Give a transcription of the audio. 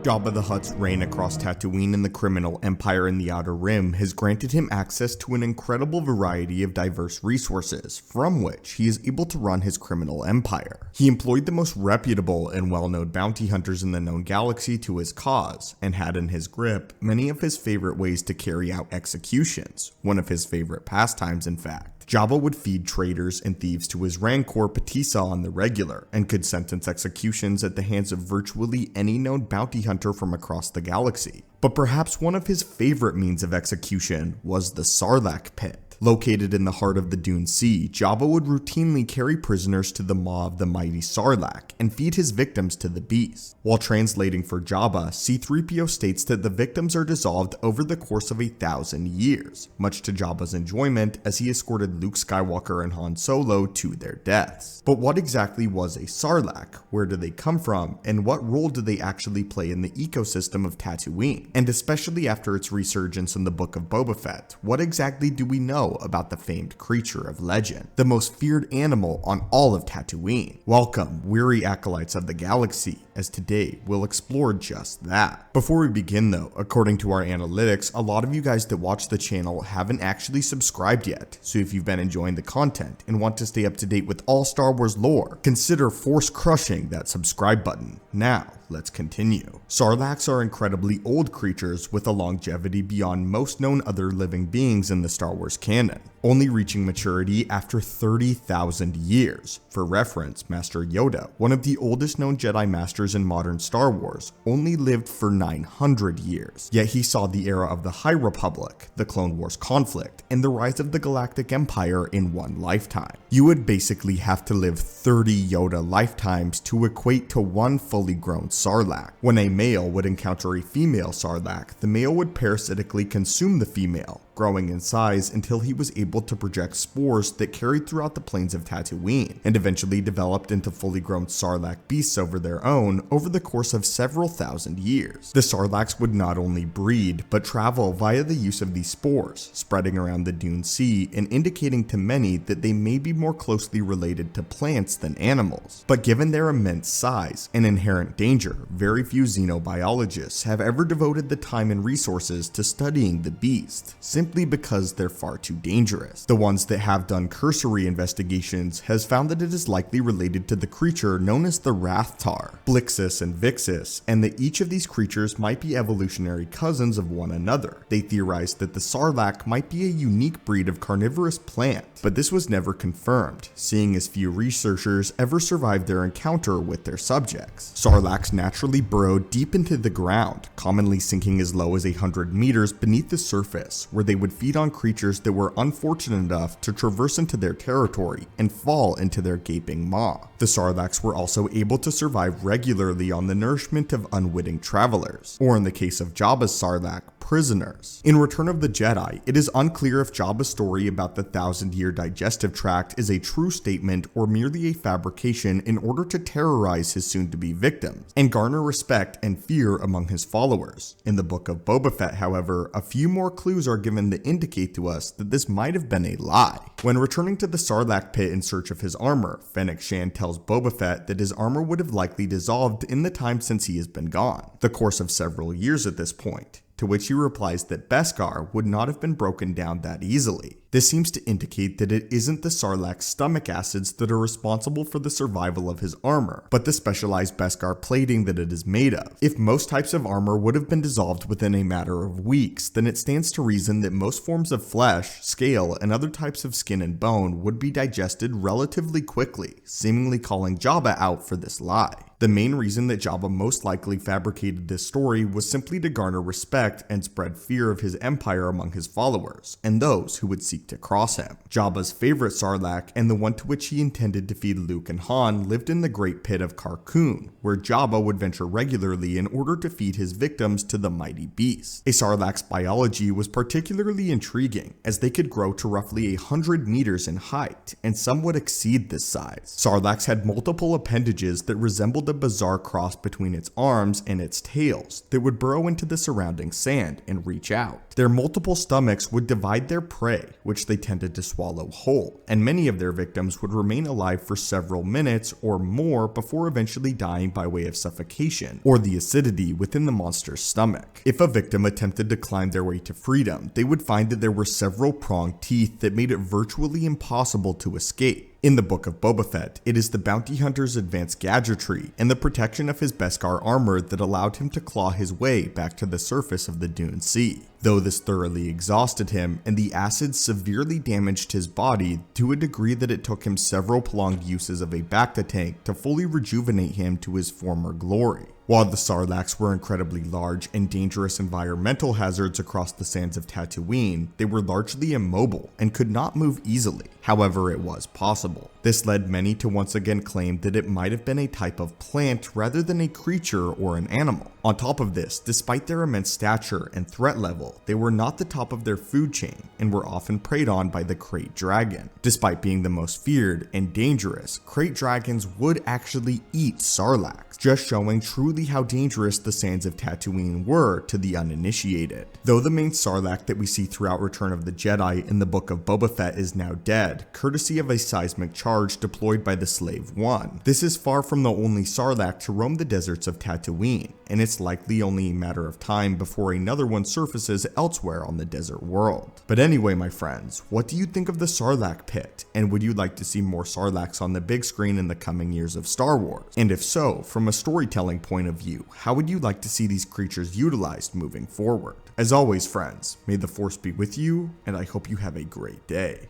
Jabba the Hutt's reign across Tatooine and the criminal empire in the Outer Rim has granted him access to an incredible variety of diverse resources, from which he is able to run his criminal empire. He employed the most reputable and well-known bounty hunters in the known galaxy to his cause, and had in his grip many of his favorite ways to carry out executions, one of his favorite pastimes in fact. Jabba would feed traitors and thieves to his Rancor Patissa on the regular, and could sentence executions at the hands of virtually any known bounty hunter from across the galaxy. But perhaps one of his favorite means of execution was the Sarlacc pit. Located in the heart of the Dune Sea, Jabba would routinely carry prisoners to the maw of the mighty Sarlacc and feed his victims to the beast. While translating for Jabba, C-3PO states that the victims are dissolved over the course of 1,000 years, much to Jabba's enjoyment as he escorted Luke Skywalker and Han Solo to their deaths. But what exactly was a Sarlacc? Where do they come from? And what role do they actually play in the ecosystem of Tatooine? And especially after its resurgence in the Book of Boba Fett, what exactly do we know about the famed creature of legend, the most feared animal on all of Tatooine? Welcome, weary acolytes of the galaxy, as today we'll explore just that. Before we begin though, according to our analytics, a lot of you guys that watch the channel haven't actually subscribed yet, so if you've been enjoying the content and want to stay up to date with all Star Wars lore, consider force crushing that subscribe button. Now, let's continue. Sarlaccs are incredibly old creatures with a longevity beyond most known other living beings in the Star Wars canon, only reaching maturity after 30,000 years. For reference, Master Yoda, one of the oldest known Jedi Masters in modern Star Wars, only lived for 900 years. Yet he saw the era of the High Republic, the Clone Wars conflict, and the rise of the Galactic Empire in one lifetime. You would basically have to live 30 Yoda lifetimes to equate to one fully grown Sarlacc. When a male would encounter a female Sarlacc, the male would parasitically consume the female, growing in size until he was able to project spores that carried throughout the plains of Tatooine, and eventually developed into fully grown Sarlacc beasts over their own over the course of several thousand years. The Sarlaccs would not only breed, but travel via the use of these spores, spreading around the Dune Sea and indicating to many that they may be more closely related to plants than animals. But given their immense size and inherent danger, very few xenobiologists have ever devoted the time and resources to studying the beast, simply because they're far too dangerous. The ones that have done cursory investigations has found that it is likely related to the creature known as the Rathtar, Blixus and Vixus, and that each of these creatures might be evolutionary cousins of one another. They theorized that the Sarlacc might be a unique breed of carnivorous plant, but this was never confirmed, seeing as few researchers ever survived their encounter with their subjects. Sarlaccs naturally burrow deep into the ground, commonly sinking as low as 100 meters beneath the surface, where they would feed on creatures that were unfortunate enough to traverse into their territory and fall into their gaping maw. The Sarlaccs were also able to survive regularly on the nourishment of unwitting travelers, or in the case of Jabba's Sarlacc, prisoners. In Return of the Jedi, it is unclear if Jabba's story about the 1,000-year digestive tract is a true statement or merely a fabrication in order to terrorize his soon-to-be victims and garner respect and fear among his followers. In the Book of Boba Fett, however, a few more clues are given that indicate to us that this might have been a lie. When returning to the Sarlacc pit in search of his armor, Fennec Shand tells Boba Fett that his armor would have likely dissolved in the time since he has been gone, the course of several years at this point, to which he replies that Beskar would not have been broken down that easily. This seems to indicate that it isn't the Sarlacc's stomach acids that are responsible for the survival of his armor, but the specialized Beskar plating that it is made of. If most types of armor would have been dissolved within a matter of weeks, then it stands to reason that most forms of flesh, scale, and other types of skin and bone would be digested relatively quickly, seemingly calling Jabba out for this lie. The main reason that Jabba most likely fabricated this story was simply to garner respect and spread fear of his empire among his followers, and those who would seek to cross him. Jabba's favorite Sarlacc, and the one to which he intended to feed Luke and Han, lived in the Great Pit of Carkoon, where Jabba would venture regularly in order to feed his victims to the mighty beast. A Sarlacc's biology was particularly intriguing, as they could grow to roughly 100 meters in height, and some would exceed this size. Sarlaccs had multiple appendages that resembled a bizarre cross between its arms and its tails that would burrow into the surrounding sand and reach out. Their multiple stomachs would divide their prey, which which they tended to swallow whole, and many of their victims would remain alive for several minutes or more before eventually dying by way of suffocation, or the acidity within the monster's stomach. If a victim attempted to climb their way to freedom, they would find that there were several pronged teeth that made it virtually impossible to escape. In the Book of Boba Fett, it is the bounty hunter's advanced gadgetry and the protection of his Beskar armor that allowed him to claw his way back to the surface of the Dune Sea. Though this thoroughly exhausted him, and the acid severely damaged his body to a degree that it took him several prolonged uses of a Bacta tank to fully rejuvenate him to his former glory. While the Sarlaccs were incredibly large and dangerous environmental hazards across the sands of Tatooine, they were largely immobile and could not move easily. However, it was possible. This led many to once again claim that it might have been a type of plant rather than a creature or an animal. On top of this, despite their immense stature and threat level, they were not the top of their food chain and were often preyed on by the Krayt dragon. Despite being the most feared and dangerous, Krayt dragons would actually eat Sarlaccs, just showing truly how dangerous the sands of Tatooine were to the uninitiated. Though the main Sarlacc that we see throughout Return of the Jedi in the Book of Boba Fett is now dead, courtesy of a seismic charge deployed by the Slave One, this is far from the only Sarlacc to roam the deserts of Tatooine, and it's likely only a matter of time before another one surfaces elsewhere on the desert world. But anyway, my friends, what do you think of the Sarlacc pit? And would you like to see more Sarlaccs on the big screen in the coming years of Star Wars? And if so, from a storytelling point of view, how would you like to see these creatures utilized moving forward? As always, friends, may the Force be with you, and I hope you have a great day.